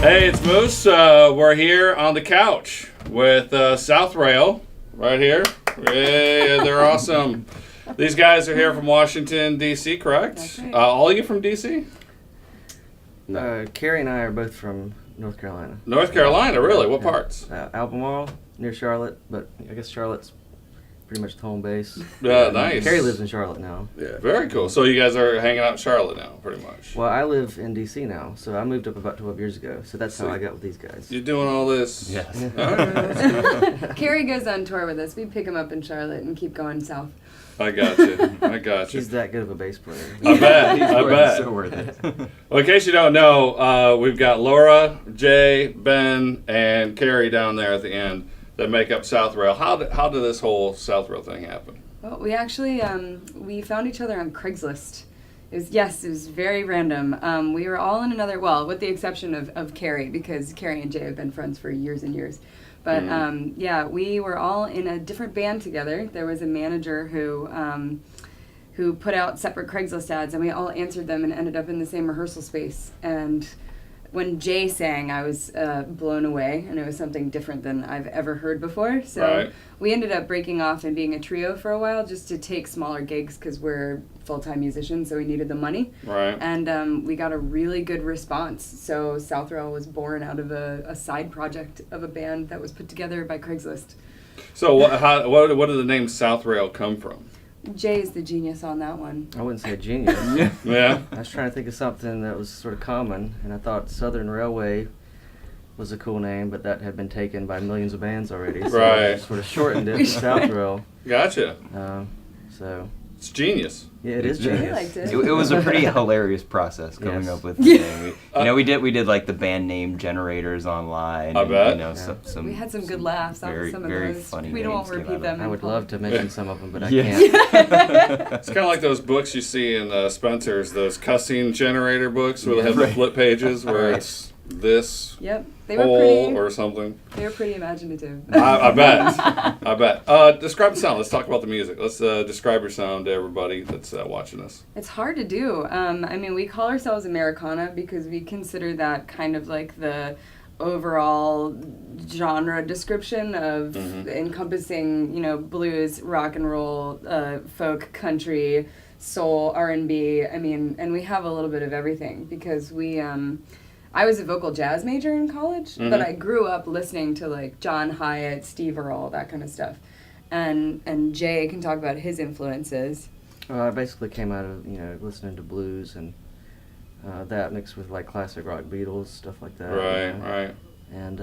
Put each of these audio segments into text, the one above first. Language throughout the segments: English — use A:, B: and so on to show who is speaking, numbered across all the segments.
A: Hey, it's Moose. We're here on the couch with South Rail right here. Hey, they're awesome. These guys are here from Washington, D.C., correct?
B: That's right.
A: All of you from D.C.?
C: Carrie and I are both from North Carolina.
A: North Carolina, really? What parts?
C: Albemarle, near Charlotte, but I guess Charlotte's pretty much the home base.
A: Nice.
C: Carrie lives in Charlotte now.
A: Yeah, very cool. So you guys are hanging out in Charlotte now, pretty much.
C: Well, I live in D.C. now, so I moved up about 12 years ago, so that's how I got with these guys.
A: You're doing all this?
D: Yes.
A: All right, that's cool.
B: Carrie goes on tour with us. We pick him up in Charlotte and keep going south.
A: I got you. I got you.
C: She's that good of a bass player.
A: I bet. I bet.
D: So worth it.
A: Well, in case you don't know, we've got Laura, Jay, Ben, and Carrie down there at the end that make up South Rail. How did this whole South Rail thing happen?
B: Well, we actually we found each other on Craigslist. It was very random. We were all in another, well, with the exception of Carrie, because Carrie and Jay have been friends for years and years. But yeah, we were all in a different band together. There was a manager who put out separate Craigslist ads, and we all answered them and ended up in the same rehearsal space. And when Jay sang, I was blown away, and it was something different than I've ever heard before. So
A: Right.
B: we ended up breaking off and being a trio for a while just to take smaller gigs because we're full-time musicians, so we needed the money.
A: Right.
B: And we got a really good response. So South Rail was born out of a side project of a band that was put together by Craigslist.
A: So what did the name South Rail come from?
B: Jay's the genius on that one.
C: I wouldn't say genius.
A: Yeah.
C: I was trying to think of something that was sort of common, and I thought Southern Railway was a cool name, but that had been taken by millions of bands already. So I
A: Right.
C: just sort of shortened it to South Rail.
A: Gotcha.
C: So,
A: It's genius.
C: yeah, it is
B: I
C: genius.
B: liked it.
D: It was a pretty hilarious process coming
C: Yes.
D: up with the name. We did like the band name generators online.
A: I
D: and,
A: bet.
D: You know,
C: Yeah.
D: some
B: We had some good laughs off
D: very,
B: of some of
D: very
B: those.
D: funny
B: We don't
D: names came
B: repeat
D: out
B: them.
D: of
C: I
B: in
C: would love to
B: public.
C: mention some of them, but I
D: Yeah.
C: can't.
A: It's kind of like those books you see in Spencer's, those cussing generator books where they have the
D: Right.
A: flip pages where
C: Right.
A: it's this
B: Yep, they were
A: hole
B: pretty.
A: or something.
B: They were pretty imaginative.
A: I bet. I bet. Describe the sound. Let's talk about the music. Let's describe your sound to everybody that's watching us.
B: It's hard to do. I mean, we call ourselves Americana because we consider that kind of like the overall genre description of encompassing, blues, rock and roll, folk, country, soul, R&B. I mean, and we have a little bit of everything because I was a vocal jazz major in college, but I grew up listening to like John Hyatt, Steve Earle, that kind of stuff. And Jay can talk about his influences.
C: I basically came out of listening to blues and that mixed with like classic rock, Beatles, stuff like that.
A: Right.
C: And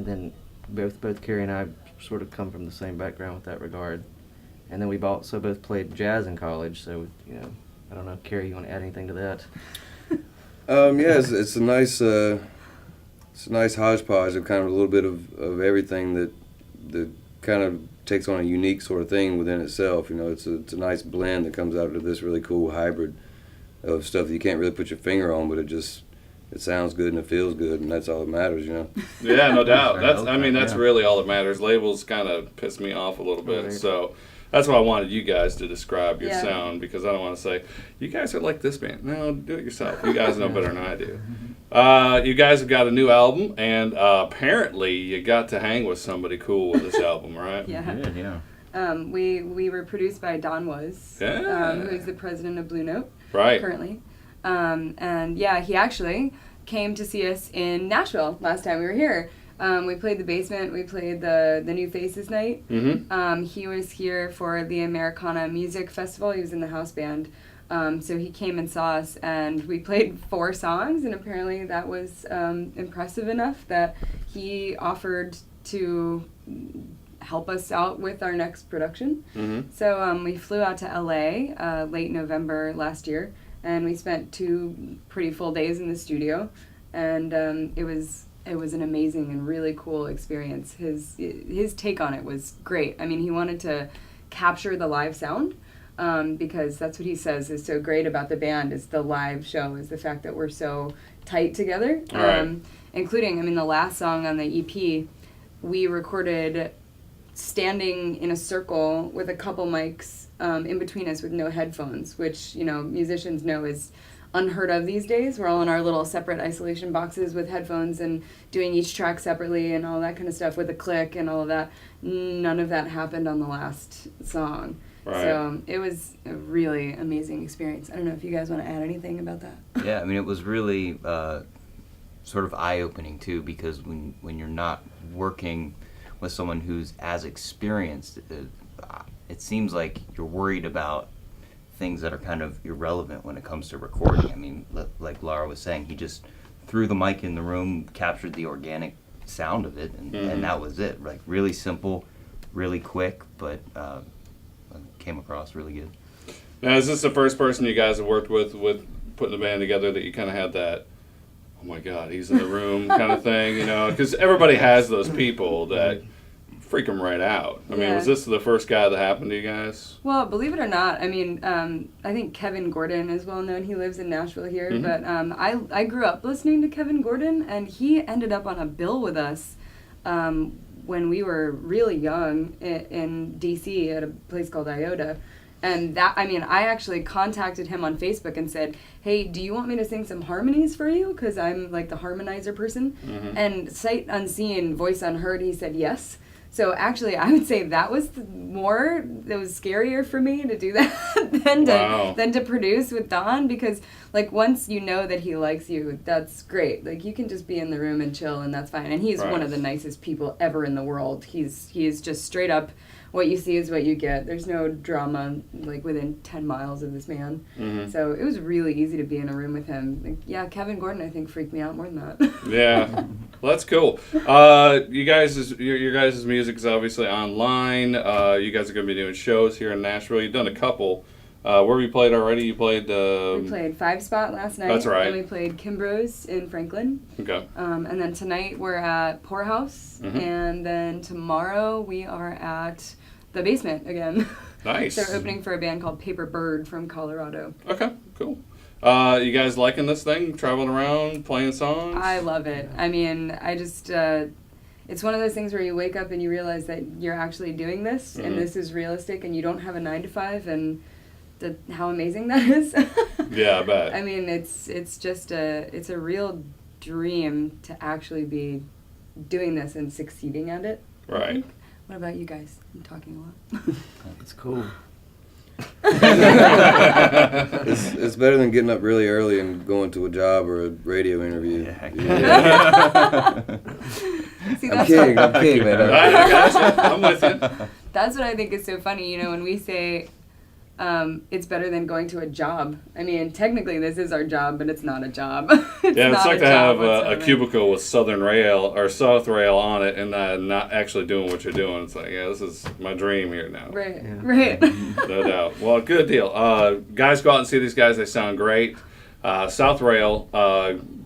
C: then both Carrie and I sort of come from the same background with that regard. And then we also both played jazz in college, so I don't know, Carrie, you want to add anything to that?
E: Yeah, it's a nice hodgepodge of kind of a little bit of everything that kind of takes on a unique sort of thing within itself. It's a nice blend that comes out of this really cool hybrid of stuff that you can't really put your finger on, but it sounds good and it feels good, and that's all that matters.
A: Yeah, no doubt. That's
C: Yeah.
A: really all that matters. Labels kind of piss me off a little bit,
C: Right.
A: so that's why I wanted you guys to describe your
B: Yeah.
A: sound, because I don't want to say, you guys are like this band. No, do it yourself. You guys know better than I do. You guys have got a new album, and apparently you got to hang with somebody cool with this album, right?
B: Yeah.
D: Yeah.
B: We were produced by Don Was,
A: Yeah.
B: who is the president of Blue Note
A: Right.
B: currently. And yeah, he actually came to see us in Nashville last time we were here. We played the basement. We played the New Faces night. He was here for the Americana Music Festival. He was in the house band. So he came and saw us, and we played 4 songs, and apparently that was impressive enough that he offered to help us out with our next production. So we flew out to LA late November last year, and we spent 2 pretty full days in the studio, and it was an amazing and really cool experience. His take on it was great. I mean, he wanted to capture the live sound, because that's what he says is so great about the band is the live show, is the fact that we're so tight together.
A: Right.
B: Including, the last song on the EP, we recorded standing in a circle with a couple mics in between us with no headphones, which, you know, musicians know is unheard of these days. We're all in our little separate isolation boxes with headphones and doing each track separately and all that kind of stuff with a click and all of that. None of that happened on the last song.
A: Right.
B: So it was a really amazing experience. I don't know if you guys want to add anything about that.
D: Yeah, I mean, it was really sort of eye-opening too, because when you're not working with someone who's as experienced, it seems like you're worried about things that are kind of irrelevant when it comes to recording. I mean, like Laura was saying, he just threw the mic in the room, captured the organic sound of it, and that was it. Like, really simple, really quick, but came across really good.
A: Now, is this the first person you guys have worked with putting the band together that you kind of had that, oh my God, he's in the room kind of thing, you know? Because everybody has those people that freak them right out. I mean,
B: Yeah.
A: was this the first guy that happened to you guys?
B: Well, believe it or not, I mean, I think Kevin Gordon is well known. He lives in Nashville here, but I grew up listening to Kevin Gordon, and he ended up on a bill with us when we were really young in D.C. at a place called Iota. And that, I mean, I actually contacted him on Facebook and said, hey, do you want me to sing some harmonies for you? Because I'm like the harmonizer person. And sight unseen, voice unheard, he said yes. So actually, I would say that was scarier for me to do that than to produce with Don, because like once you know that he likes you, that's great. Like you can just be in the room and chill, and that's fine. And he's one of the nicest people ever in the world. He is just straight up. What you see is what you get. There's no drama like within 10 miles of this man. So it was really easy to be in a room with him. Like, yeah, Kevin Gordon I think freaked me out more than that.
A: Yeah, well, that's cool. You guys, your guys' music is obviously online. You guys are going to be doing shows here in Nashville. You've done a couple. Where have you played already? You played...
B: we played 5 Spot last night.
A: That's right.
B: And we played Kimbrough's in Franklin.
A: Okay.
B: And then tonight we're at Poorhouse. And then tomorrow we are at the Basement again.
A: Nice.
B: They're opening for a band called Paper Bird from Colorado.
A: Okay, cool. You guys liking this thing? Traveling around, playing songs?
B: I love it. I mean, I just... it's one of those things where you wake up and you realize that you're actually doing this, and this is realistic, and you don't have a 9-to-5, and how amazing that is.
A: Yeah, I bet.
B: I mean, it's just it's a real dream to actually be doing this and succeeding at it.
A: Right.
B: What about you guys? I'm talking a lot.
C: It's cool.
E: It's better than getting up really early and going to a job or a radio interview.
B: See,
E: I'm kidding, man.
A: I gotcha. I'm with you.
B: That's what I think is so funny, you know, when we say it's better than going to a job. I mean, technically this is our job, but it's not a job.
A: It's
B: not
A: like
B: a
A: to
B: job
A: have a
B: whatsoever.
A: cubicle with Southern Rail or South Rail on it and not actually doing what you're doing. It's like, yeah, this is my dream here now.
B: Right,
C: Yeah.
B: right.
A: No doubt. Well, good deal. Guys, go out and see these guys. They sound great. South Rail,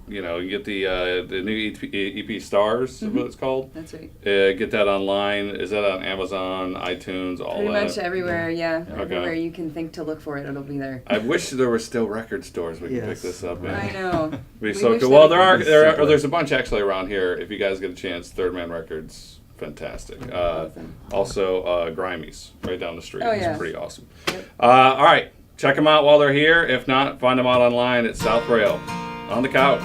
A: you know, you get the new EP Stars, is what it's called.
B: That's right.
A: Get that online. Is that on Amazon, iTunes, all
B: Pretty
A: that?
B: much everywhere, yeah.
A: Okay.
B: Everywhere you can think to look for it, it'll be there.
A: I wish there were still record stores we could pick
C: Yes.
A: this up in.
B: I know.
A: Be
B: We
A: so
B: wish
A: cool.
B: that
A: Well,
B: we could-
A: there's a bunch actually around here. If you guys get a chance, Third Man Records, fantastic.
B: Awesome.
A: Also, Grimey's right down the street.
B: Oh,
A: It's
B: yeah.
A: pretty awesome.
B: Yep.
A: All right, check them out while they're here. If not, find them out online at South Rail. On the couch.